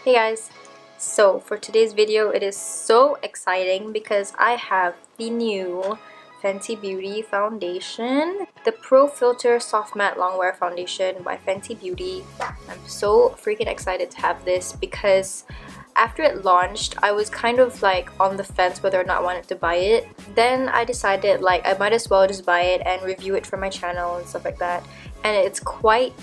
Hey guys, so for today's video it is so exciting because I have the new Fenty Beauty foundation, the Pro Filt'r Soft Matte Longwear Foundation by Fenty Beauty. I'm so freaking excited to have this because after it launched I was kind of like on the fence whether or not I wanted to buy it. Then I decided like I might as well just buy it and review it for my channel and stuff like that, and it's quite,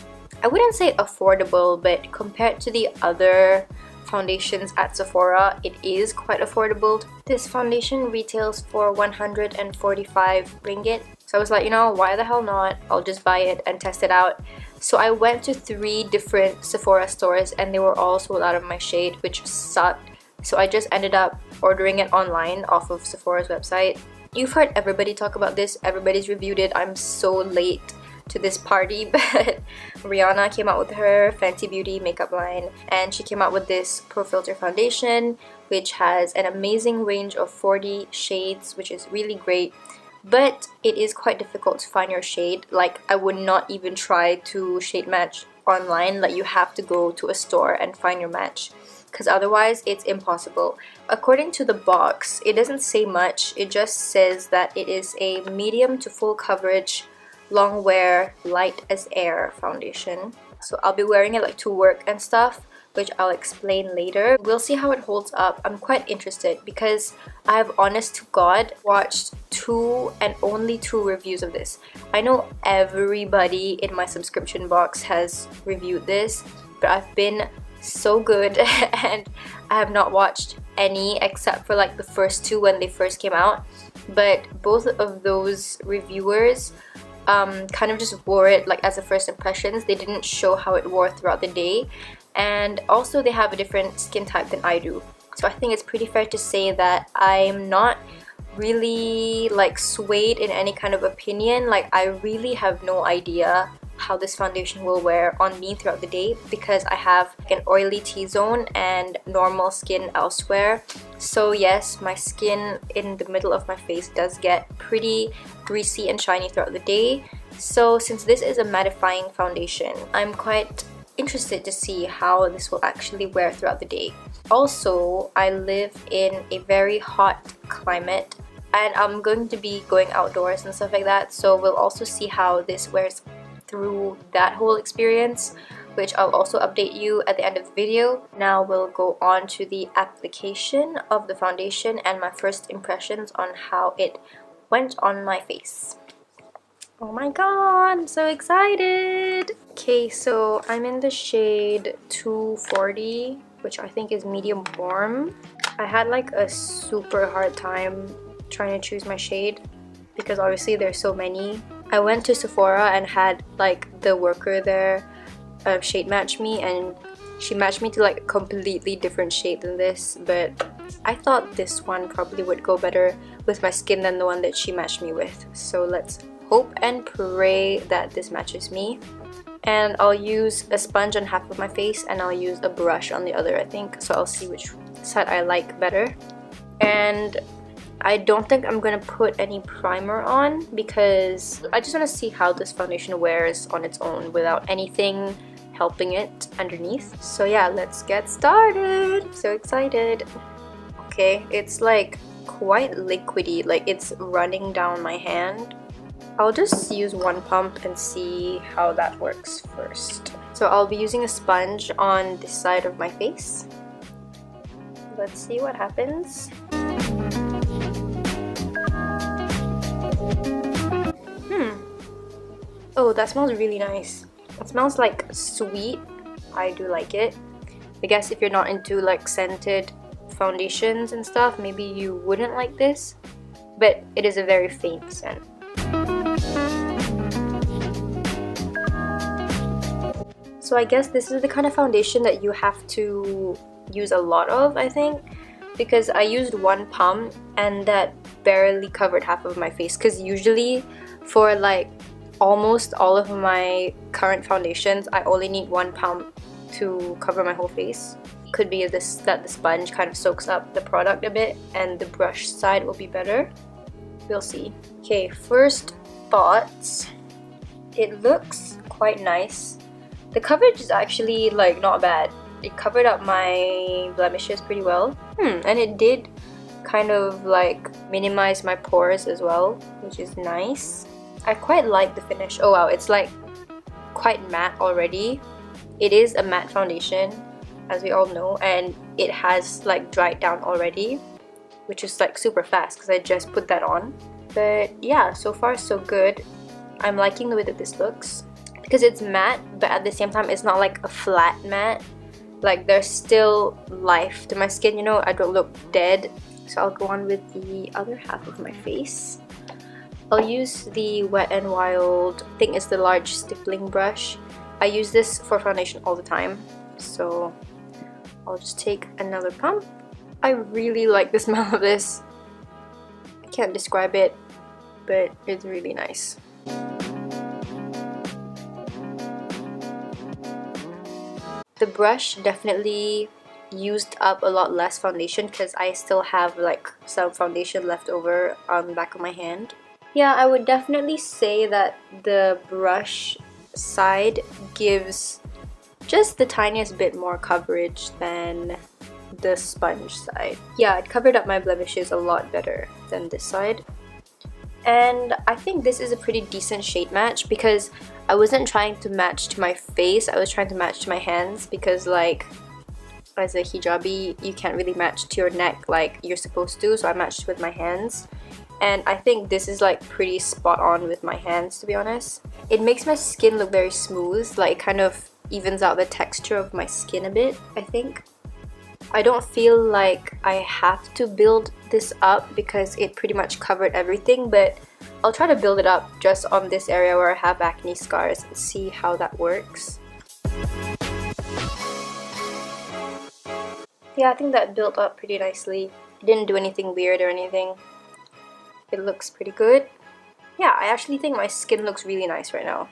I wouldn't say affordable, but compared to the other foundations at Sephora, it is quite affordable. This foundation retails for 145 ringgit. So I was like, you know, why the hell not? I'll just buy it and test it out. So I went to 3 different Sephora stores and they were all sold out of my shade, which sucked. So I just ended up ordering it online off of Sephora's website. You've heard everybody talk about this, everybody's reviewed it. I'm so late to this party, but Rihanna came out with her Fenty Beauty makeup line and she came out with this Pro Filt'r foundation, which has an amazing range of 40 shades, which is really great. But it is quite difficult to find your shade. Like, I would not even try to shade match online. Like, you have to go to a store and find your match, because otherwise it's impossible. According to the box, it doesn't say much. It just says that it is a medium to full coverage Longwear light as air foundation. So I'll be wearing it like to work and stuff, which I'll explain later. We'll see how it holds up. I'm quite interested because I have, honest to God, watched 2 and only 2 reviews of this. I know everybody in my subscription box has reviewed this, but I've been so good and I have not watched any except for like the first 2 when they first came out. But both of those reviewers kind of just wore it like as a first impressions. They didn't show how it wore throughout the day, and also they have a different skin type than I do. So I think it's pretty fair to say that I'm not really like swayed in any kind of opinion. Like, I really have no idea how this foundation will wear on me throughout the day because I have an oily T-zone and normal skin elsewhere. So yes, my skin in the middle of my face does get pretty greasy and shiny throughout the day. So since this is a mattifying foundation, I'm quite interested to see how this will actually wear throughout the day. Also, I live in a very hot climate and I'm going to be going outdoors and stuff like that, so we'll also see how this wears through that whole experience, which I'll also update you at the end of the video. Now we'll go on to the application of the foundation and my first impressions on how it went on my face. Oh my god, I'm so excited! Okay, so I'm in the shade 240, which I think is medium warm. I had like a super hard time trying to choose my shade because obviously there's so many. I went to Sephora and had like the worker there shade match me, and she matched me to like a completely different shade than this, but I thought this one probably would go better with my skin than the one that she matched me with. So let's hope and pray that this matches me. And I'll use a sponge on half of my face and I'll use a brush on the other, I think. So I'll see which side I like better. And I don't think I'm gonna put any primer on because I just want to see how this foundation wears on its own without anything helping it underneath. So yeah, let's get started. So excited. Okay, it's like quite liquidy, like it's running down my hand. I'll just use one pump and see how that works first. So I'll be using a sponge on this side of my face. Let's see what happens. Oh, that smells really nice. It smells like sweet. I do like it. I guess if you're not into like scented foundations and stuff, maybe you wouldn't like this, but it is a very faint scent. So I guess this is the kind of foundation that you have to use a lot of, I think, because I used one pump and that barely covered half of my face, because usually for like almost all of my current foundations I only need one pump to cover my whole face. Could be this that the sponge kind of soaks up the product a bit and the brush side will be better. We'll see. Okay, first thoughts. It looks quite nice. The coverage is actually like not bad. it covered up my blemishes pretty well. And it did kind of like minimize my pores as well, which is nice. I quite like the finish. Oh wow, it's like quite matte already. It is a matte foundation, as we all know, and it has like dried down already, which is like super fast because I just put that on. But yeah, so far so good. I'm liking the way that this looks because it's matte, but at the same time it's not like a flat matte. Like there's still life to my skin, you know, I don't look dead. So I'll go on with the other half of my face. I'll use the Wet n Wild, I think it's the large stippling brush. I use this for foundation all the time, so I'll just take another pump. I really like the smell of this. I can't describe it, but it's really nice. The brush definitely used up a lot less foundation because I still have like some foundation left over on the back of my hand. Yeah, I would definitely say that the brush side gives just the tiniest bit more coverage than the sponge side. Yeah, it covered up my blemishes a lot better than this side. And I think this is a pretty decent shade match because I wasn't trying to match to my face, I was trying to match to my hands because like as a hijabi you can't really match to your neck like you're supposed to, so I matched with my hands. And I think this is like pretty spot on with my hands, to be honest. It makes my skin look very smooth, like it kind of evens out the texture of my skin a bit, I think. I don't feel like I have to build this up because it pretty much covered everything, but I'll try to build it up just on this area where I have acne scars and see how that works. Yeah, I think that built up pretty nicely. It didn't do anything weird or anything. It looks pretty good. Yeah, I actually think my skin looks really nice right now.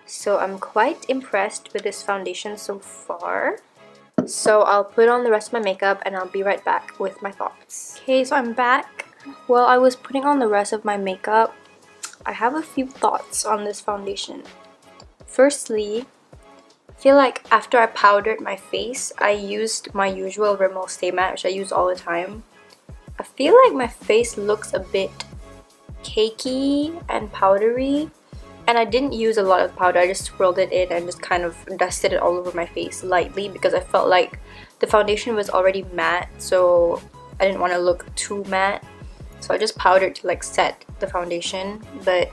So I'm quite impressed with this foundation so far. So I'll put on the rest of my makeup and I'll be right back with my thoughts. Okay, so I'm back. While I was putting on the rest of my makeup, I have a few thoughts on this foundation. Firstly, I feel like after I powdered my face, I used my usual Rimmel Stay Matte, which I use all the time. I feel like my face looks a bit cakey and powdery, and I didn't use a lot of powder. I just swirled it in and just kind of dusted it all over my face lightly because I felt like the foundation was already matte, so I didn't want to look too matte. So I just powdered to like set the foundation, but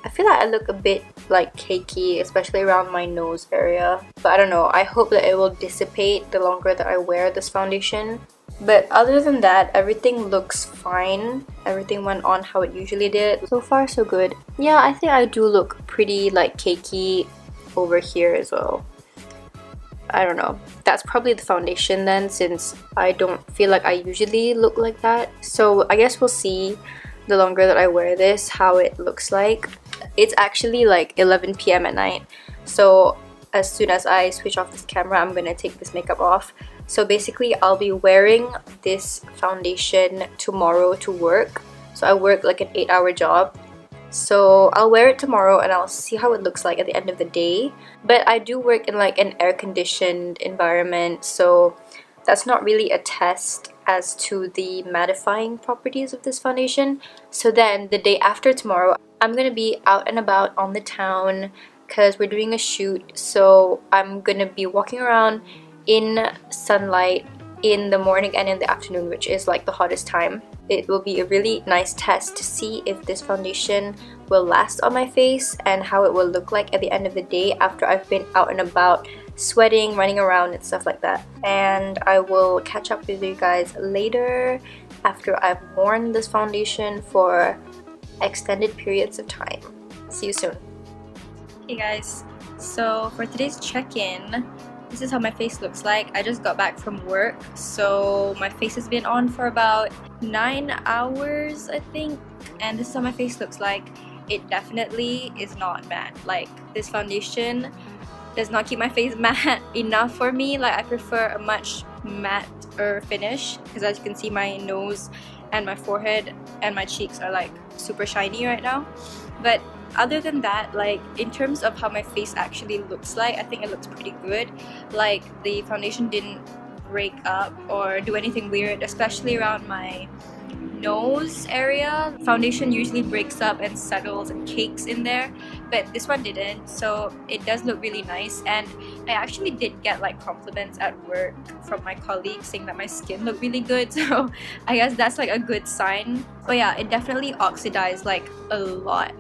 I feel like I look a bit like cakey, especially around my nose area. But I don't know, I hope that it will dissipate the longer that I wear this foundation. But other than that, everything looks fine. Everything went on how it usually did. So far, so good. Yeah, I think I do look pretty like cakey over here as well. I don't know. That's probably the foundation then, since I don't feel like I usually look like that. So I guess we'll see the longer that I wear this, how it looks like. It's actually like 11 p.m. at night. So as soon as I switch off this camera, I'm gonna take this makeup off. So basically, I'll be wearing this foundation tomorrow to work. So I work like an 8-hour job. So I'll wear it tomorrow and I'll see how it looks like at the end of the day. But I do work in like an air-conditioned environment, so that's not really a test as to the mattifying properties of this foundation. So then the day after tomorrow, I'm gonna be out and about on the town because we're doing a shoot. So I'm gonna be walking around in sunlight in the morning and in the afternoon, which is like the hottest time. It will be a really nice test to see if this foundation will last on my face and how it will look like at the end of the day after I've been out and about sweating, running around and stuff like that. And I will catch up with you guys later after I've worn this foundation for extended periods of time. See you soon. Hey guys, so for today's check-in, this is how my face looks like. I just got back from work, so my face has been on for about 9 hours, I think, and this is how my face looks like. It definitely is not matte. Like, this foundation does not keep my face matte enough for me. Like, I prefer a much matte-er finish, because as you can see, my nose and my forehead and my cheeks are like super shiny right now. But other than that, like in terms of how my face actually looks like, I think it looks pretty good. Like the foundation didn't break up or do anything weird, especially around my nose area. Foundation usually breaks up and settles and cakes in there, but this one didn't, so it does look really nice. And I actually did get like compliments at work from my colleagues saying that my skin looked really good, so I guess that's like a good sign. But yeah, it definitely oxidized like a lot.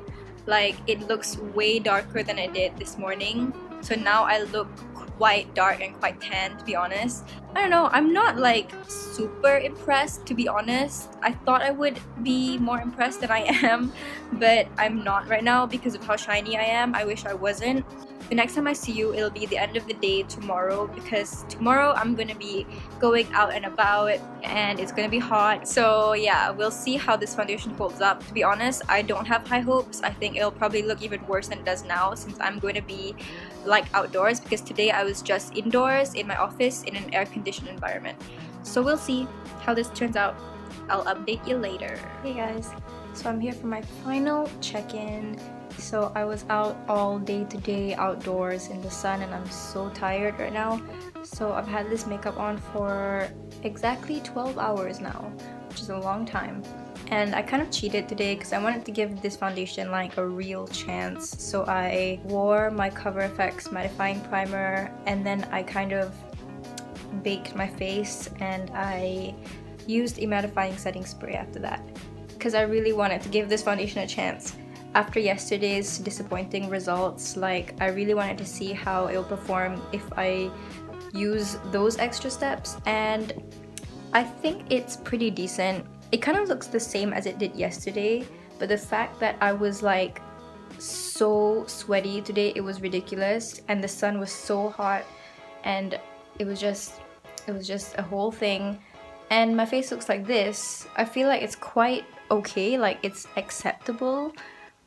Like it looks way darker than it did this morning, so now I look quite dark and quite tan, to be honest. I don't know, I'm not like super impressed, to be honest. I thought I would be more impressed than I am, but I'm not right now because of how shiny I am. I wish I wasn't. The next time I see you, it'll be the end of the day tomorrow, because tomorrow I'm gonna be going out and about and it's gonna be hot. So yeah, we'll see how this foundation holds up. To be honest, I don't have high hopes. I think it'll probably look even worse than it does now, since I'm going to be like outdoors, because today I was just indoors in my office in an air-conditioned environment. So we'll see how this turns out. I'll update you later. Hey guys, so I'm here for my final check-in. So I was out all day today outdoors in the sun and I'm so tired right now. So I've had this makeup on for exactly 12 hours now, which is a long time. And I kind of cheated today because I wanted to give this foundation like a real chance. So I wore my Cover FX mattifying primer and then I kind of baked my face and I used a mattifying setting spray after that, because I really wanted to give this foundation a chance. After yesterday's disappointing results, like I really wanted to see how it'll perform if I use those extra steps, and I think it's pretty decent. It kind of looks the same as it did yesterday, but the fact that I was like so sweaty today, it was ridiculous, and the sun was so hot and it was just a whole thing. And my face looks like this. I feel like it's quite okay, like it's acceptable.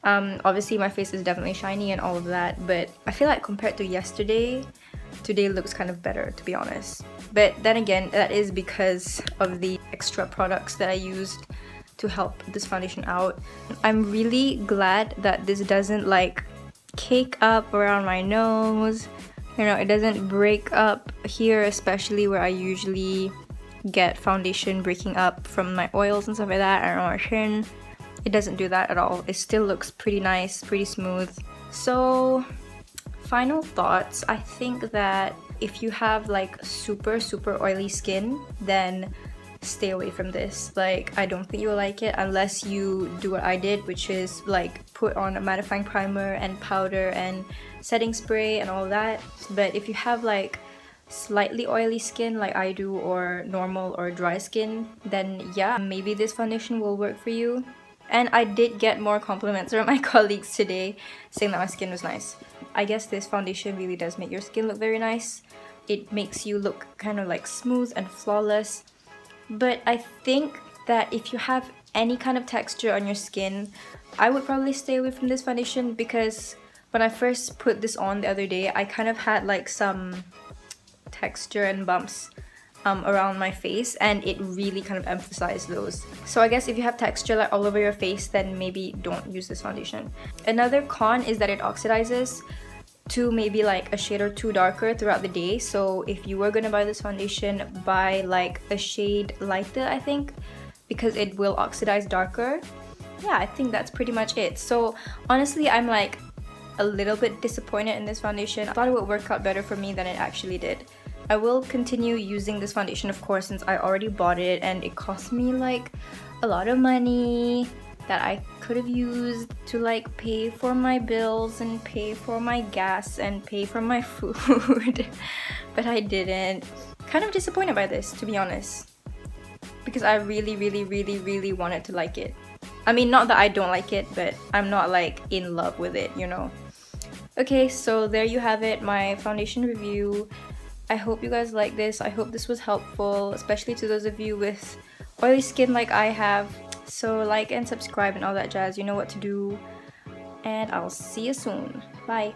Obviously my face is definitely shiny and all of that, but I feel like compared to yesterday, today looks kind of better, to be honest. But then again, that is because of the extra products that I used to help this foundation out. I'm really glad that this doesn't like cake up around my nose. You know, it doesn't break up here, especially where I usually get foundation breaking up from my oils and stuff like that, and on my chin. It doesn't do that at all. It still looks pretty nice, pretty smooth. So final thoughts, I think that if you have like super oily skin, then stay away from this. Like I don't think you'll like it unless you do what I did, which is like put on a mattifying primer and powder and setting spray and all that. But if you have like slightly oily skin like I do, or normal or dry skin, then yeah, maybe this foundation will work for you. And I did get more compliments from my colleagues today saying that my skin was nice. I guess this foundation really does make your skin look very nice. It makes you look kind of like smooth and flawless. But I think that if you have any kind of texture on your skin, I would probably stay away from this foundation, because when I first put this on the other day, I kind of had like some texture and bumps around my face, and it really kind of emphasized those. So I guess if you have texture like all over your face, then maybe don't use this foundation. Another con is that it oxidizes to maybe like a shade or two darker throughout the day. So if you were gonna buy this foundation, buy like a shade lighter, I think, because it will oxidize darker. Yeah, I think that's pretty much it. So honestly, I'm like a little bit disappointed in this foundation. I thought it would work out better for me than it actually did. I will continue using this foundation, of course, since I already bought it and it cost me like a lot of money that I could have used to like pay for my bills and pay for my gas and pay for my food. But I didn't. Kind of disappointed by this, to be honest, because I really wanted to like it. I mean, not that I don't like it, but I'm not like in love with it, you know. Okay, so there you have it, my foundation review. I hope you guys like this. I hope this was helpful, especially to those of you with oily skin like I have. So like and subscribe and all that jazz, you know what to do. And I'll see you soon. Bye.